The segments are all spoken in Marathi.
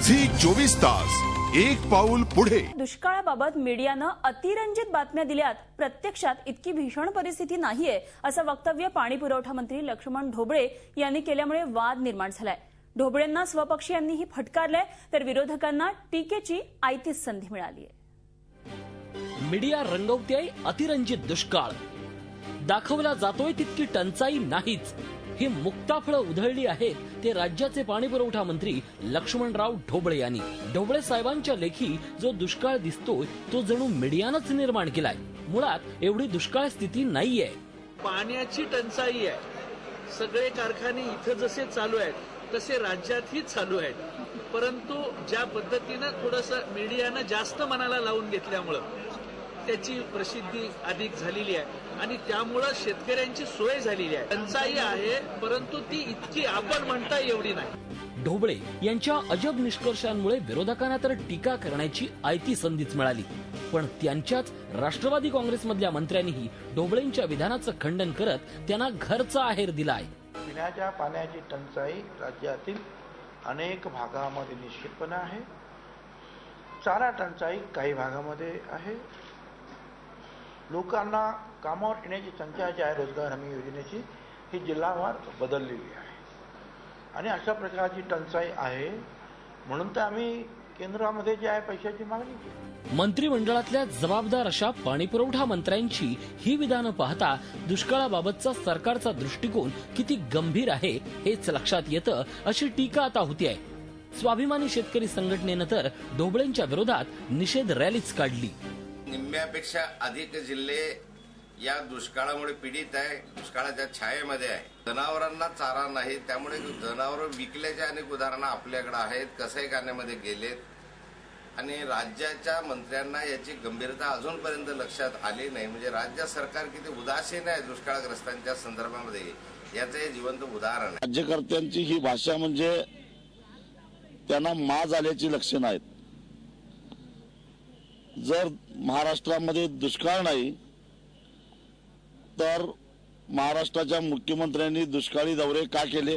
झी 24 तास एक पाऊल पुढे। दुष्काळाबाबत मीडियानं अतिरंजित बातम्या दिल्यात, प्रत्यक्षात इतकी भीषण परिस्थिती नाहीये असं वक्तव्य पाणी पुरवठा मंत्री लक्ष्मण ढोबळे यांनी केल्यामुळे वाद निर्माण झालाय। ढोबळेंना स्वपक्षीयांनीही फटकारलंय, तर विरोधकांना टीकेची आयतीच संधी मिळालीय। मीडिया रंगवतेय अतिरंजित दुष्काळ, दाखवला जातोय तितकी टंचाई नाहीच। ही मुक्ताफळं उधळली आहेत ते राज्याचे पाणी पुरवठा मंत्री लक्ष्मणराव ढोबळे यांनी। ढोबळे साहेबांच्या लेखी जो दुष्काळ दिसतोय तो जणू मीडियानंच निर्माण केलाय। मुळात एवढी दुष्काळ स्थिती नाहीये। पाण्याची टंचाई आहे, सगळे कारखाने इथे जसे चालू आहेत तसे राज्यातही चालू आहेत, परंतु ज्या पद्धतीनं थोडंसं मीडियानं जास्त मनाला लावून घेतल्यामुळं त्याची प्रसिद्धी अधिक झालेली आहे आणि त्यामुळं शेतकऱ्यांची सोय झालेली आहे। टंचाई आहे, परंतु ती इतकी आपण म्हणता एवढी नाही। ढोबळे यांच्या अजब निष्कर्षांमुळे विरोधकांना तर टीका करण्याची आयती संधीच मिळाली, पण त्यांच्याच राष्ट्रवादी काँग्रेसमधल्या मंत्र्यांनीही ढोबळेंच्या विधानाचं खंडन करत त्यांना घरचा आहेर दिलाय। पिण्याच्या पाण्याची टंचाई राज्यातील अनेक भागामध्ये निश्चितपणे आहे। चारा टंचाई काही भागामध्ये आहे। लोकांना कामावर येण्याची संख्या जी आहे रोजगार हमी योजनेची ही जिल्हावार बदललेली आहे आणि अशा प्रकारची टंचाई आहे, म्हणून तर आम्ही केंद्रामध्ये जी आहे पैशाची मागणी केली। मंत्रिमंडळातल्या जबाबदार अशा पाणीपुरवठा मंत्र्यांची ही विधानं पाहता दुष्काळाबाबतचा सरकारचा दृष्टिकोन किती गंभीर आहे हेच लक्षात येतं, अशी टीका आता होतीये। स्वाभिमानी शेतकरी संघटनेनं तर ढोबळेंच्या विरोधात निषेध रॅलीच काढली। निम्म्यापेक्षा अधिक जिल्हे या दुष्काळामुळे पीडित आहे, दुष्काळाच्या छायेमध्ये आहे। जनावरांना चारा नाही, त्यामुळे जनावर विकल्याचे अनेक उदाहरणं आपल्याकडे आहेत। कसाईखान्यामध्ये गेलेत आणि राज्याच्या मंत्र्यांना याची गंभीरता अजूनपर्यंत लक्षात आली नाही। म्हणजे राज्य सरकार किती उदासीन आहे दुष्काळग्रस्तांच्या संदर्भामध्ये, याचं हे जिवंत उदाहरण आहे। राज्यकर्त्यांची ही भाषा म्हणजे त्यांना माज आल्याची लक्षणं आहेत। जर महाराष्ट्रामध्ये दुष्काळ नाही तर महाराष्ट्राच्या मुख्यमंत्र्यांनी दुष्काळी दौरे का केले?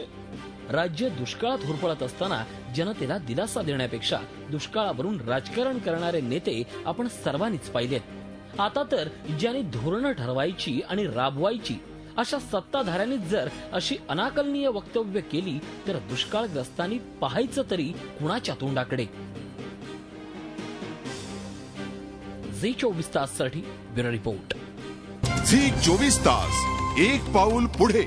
राज्य दुष्काळात होरपळत असताना जनतेला दिलासा देण्यापेक्षा दुष्काळावरून राजकारण करणारे नेते आपण सर्वांनीच पाहिलेत। आता तर ज्यांनी धोरणं ठरवायची आणि राबवायची अशा सत्ताधाऱ्यांनी जर अशी अनाकलनीय वक्तव्य केली तर दुष्काळग्रस्तांनी पाहायचं तरी कुणाच्या तोंडाकडे? झी 24 तास साठी ब्युरो रिपोर्ट। झी 24 तास एक पाऊल पुढे।